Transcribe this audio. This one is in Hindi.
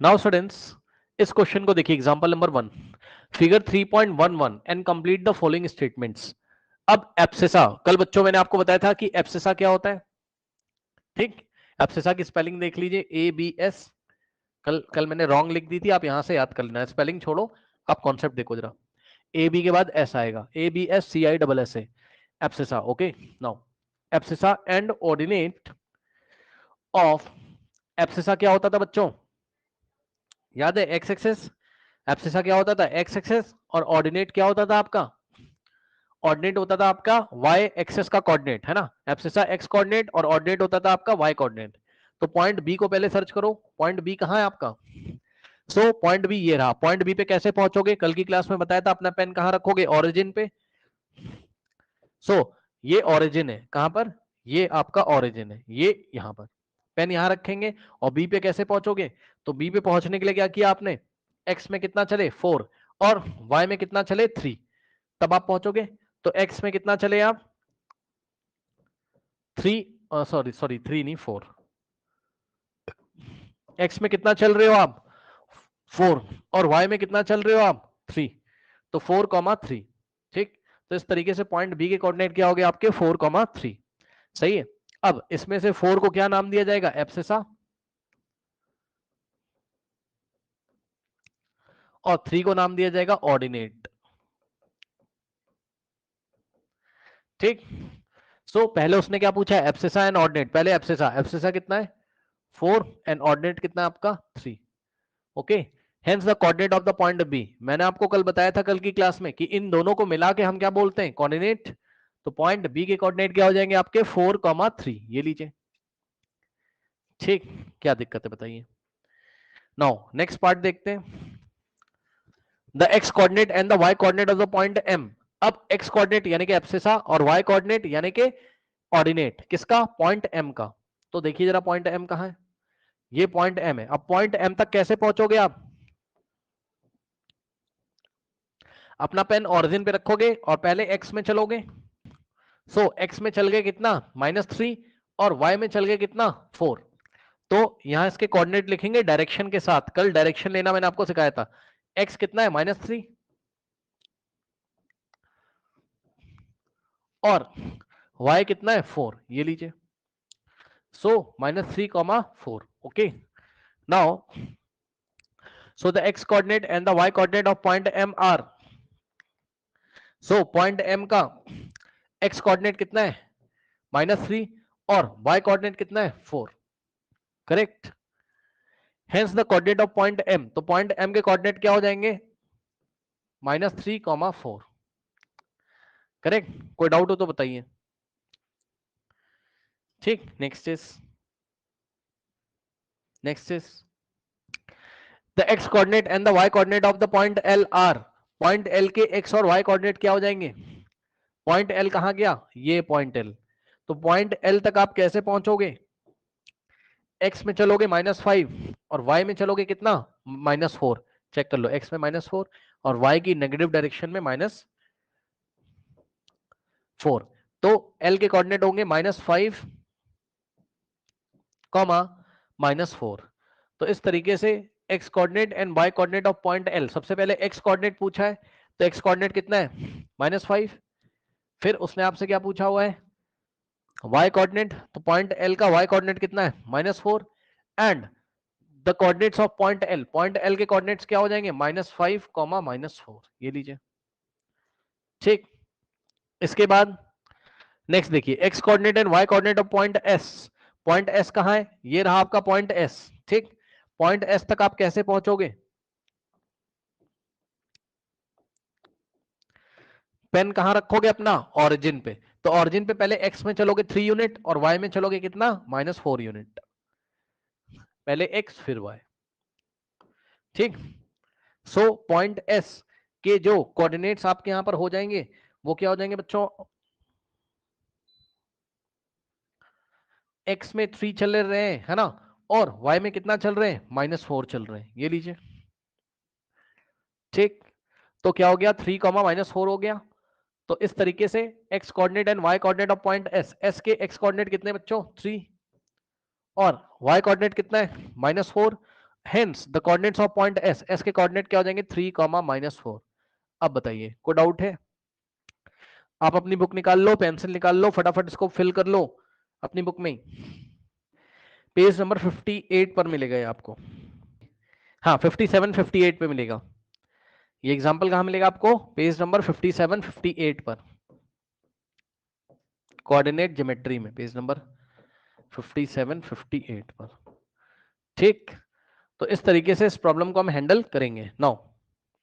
नाउ स्टूडेंट्स, इस क्वेश्चन को देखिए, example number 1, figure 3.11 and complete the following statements. अब एब्सेसा, कल बच्चों मैंने आपको बताया था कि एब्सेसा क्या होता है। ठीक, एब्सेसा की स्पेलिंग देख लीजिए, ABS। कल कल मैंने रॉन्ग लिख दी थी, आप यहां से याद कर लेना, स्पेलिंग छोड़ो, आप कॉन्सेप्ट देखो जरा। AB के बाद S आएगा, ABSCISS, abscissa. Okay, now abscissa and ordinate of abscissa क्या होता था बच्चों, याद है? X access. एब्सेसा क्या होता था? X access. और ऑर्डिनेट क्या होता था आपका? ऑर्डिनेट होता था आपका वाई एक्सेस का कोऑर्डिनेट, है ना? एब्सेसा एक्स कोऑर्डिनेट और ऑर्डिनेट होता था आपका वाई कोऑर्डिनेट। तो पॉइंट बी को पहले सर्च करो, पॉइंट बी कहां है आपका? सो पॉइंट बी ये रहा। पॉइंट बी पे कैसे पहुंचोगे? कल की क्लास में बताया था, अपना पेन कहां रखोगे? ओरिजिन पे। सो ये ओरिजिन है, कहां पर? ये आपका ओरिजिन है, ये यहां पर। पेन यहां रखेंगे। और बी पे कैसे पहुंचोगे? तो बी पे पहुंचने के लिए क्या किया आपने? एक्स में कितना चले? 4, और वाई में कितना चले? 3, तब आप पहुंचोगे। तो एक्स में कितना चले आप? 3, सॉरी सॉरी 3 नहीं 4। एक्स में कितना चल रहे हो आप? 4। और वाई में कितना चल रहे हो आप? 3। तो 4,3। ठीक, तो इस तरीके से पॉइंट बी के कोऑर्डिनेट क्या हो गए आपके? 4,3। सही है। अब इसमें से 4 को क्या नाम दिया जाएगा? एब्सेसा। और 3 को नाम दिया जाएगा ऑर्डिनेट। ठीक, सो पहले उसने क्या पूछा है? एब्सेसा एंड ऑर्डिनेट। पहले एब्सेसा, एब्सेसा कितना है? 4, एंड ऑर्डिनेट कितना है आपका? 3। Okay, hence the coordinate of the point B. मैंने आपको कल बताया था, कल की क्लास में, कि इन दोनों को मिला के हम क्या बोलते हैं? कोऑर्डिनेट। तो पॉइंट बी के कोऑर्डिनेट क्या हो जाएंगे आपके? 4,3। ये लीजिए। ठीक, क्या दिक्कत है बताइए? नाउ नेक्स्ट पार्ट देखते हैं, the x coordinate and the y coordinate of the point M. अब एक्स कोऑर्डिनेट यानी कि एब्सेसा, और वाई कोऑर्डिनेट यानी कि ऑर्डिनेट किसका? पॉइंट एम का। तो देखिए जरा, पॉइंट एम कहां है? ये पॉइंट एम है। अब पॉइंट एम तक कैसे पहुंचोगे आप? अपना पेन ऑरिजिन पे रखोगे और पहले एक्स में चलोगे। सो एक्स में चल गए कितना? -3। और वाई में चल गए कितना? 4। तो यहां इसके कोऑर्डिनेट लिखेंगे डायरेक्शन के साथ। कल डायरेक्शन लेना मैंने आपको सिखाया था। एक्स कितना है? -3। और वाई कितना है? 4। ये लीजिए। सो -3,4। Okay, now so the x coordinate and the y coordinate of point M are, so point M का x coordinate कितना है? -3। और y coordinate कितना है? 4। Correct, hence the coordinate of point M। तो point M के coordinate क्या हो जाएंगे? -3,4। करेक्ट, कोई डाउट हो तो बताइए। ठीक, next is the x coordinate and the y coordinate of the point L are। Point L के x और y coordinate क्या हो जाएंगे? पॉइंट L कहां गया? ये पॉइंट L। तो पॉइंट L तक आप कैसे पहुंचोगे? x में चलोगे -5, और y में चलोगे कितना? -4। चेक कर लो, x में -4 और y की नेगेटिव डायरेक्शन में -4। तो l के कोऑर्डिनेट होंगे -5, -4। तो इस तरीके से x coordinate and y coordinate of point l। सबसे पहले x कोऑर्डिनेट पूछा है, तो x कोऑर्डिनेट कितना है? -5। फिर उसने आपसे क्या पूछा हुआ है? y coordinate. तो पॉइंट l का y कोऑर्डिनेट कितना है? -4। And the coordinates of point L, point L के कोऑर्डिनेट्स क्या हो जाएंगे? -5, -4। ये लीजिए। ठीक, इसके बाद नेक्स्ट देखिए, x coordinate and y coordinate of point S. Point S कहां है? ये रहा आपका पॉइंट एस। ठीक, पॉइंट एस तक आप कैसे पहुंचोगे? पेन कहां रखोगे अपना? ओरिजिन पे। तो ओरिजिन पे पहले एक्स में चलोगे 3 यूनिट, और वाई में चलोगे कितना? -4 यूनिट। पहले एक्स फिर वाई। ठीक, सो पॉइंट एस के जो कोऑर्डिनेट्स आपके यहां पर हो जाएंगे, वो क्या हो जाएंगे बच्चों? एक्स में 3 चल रहे हैं, है ना? और y में कितना चल रहे हैं? -4 चल रहे हैं। ये लीजिए। ठीक, तो क्या हो गया? 3, -4 हो गया। तो इस तरीके से x coordinate and y coordinate of point s, s के x कोऑर्डिनेट कितने बच्चों? 3। और y कोऑर्डिनेट कितना है? -4। Hence the coordinates of point S, S के कोऑर्डिनेट क्या हो जाएंगे 3, -4। अब बताइए कोई डाउट है? आप अपनी बुक निकाल लो, पेंसिल निकाल लो, फटाफट इसको फिल कर लो अपनी बुक में। पेज नंबर 58 पर मिलेगा ये आपको। हाँ 57 58 पे मिलेगा ये एग्जांपल। कहां मिलेगा आपको? पेज नंबर 57 58 पर, कोऑर्डिनेट ज्योमेट्री में, पेज नंबर 57 58 पर। ठीक, तो इस तरीके से इस प्रॉब्लम को हम हैंडल करेंगे। नाउ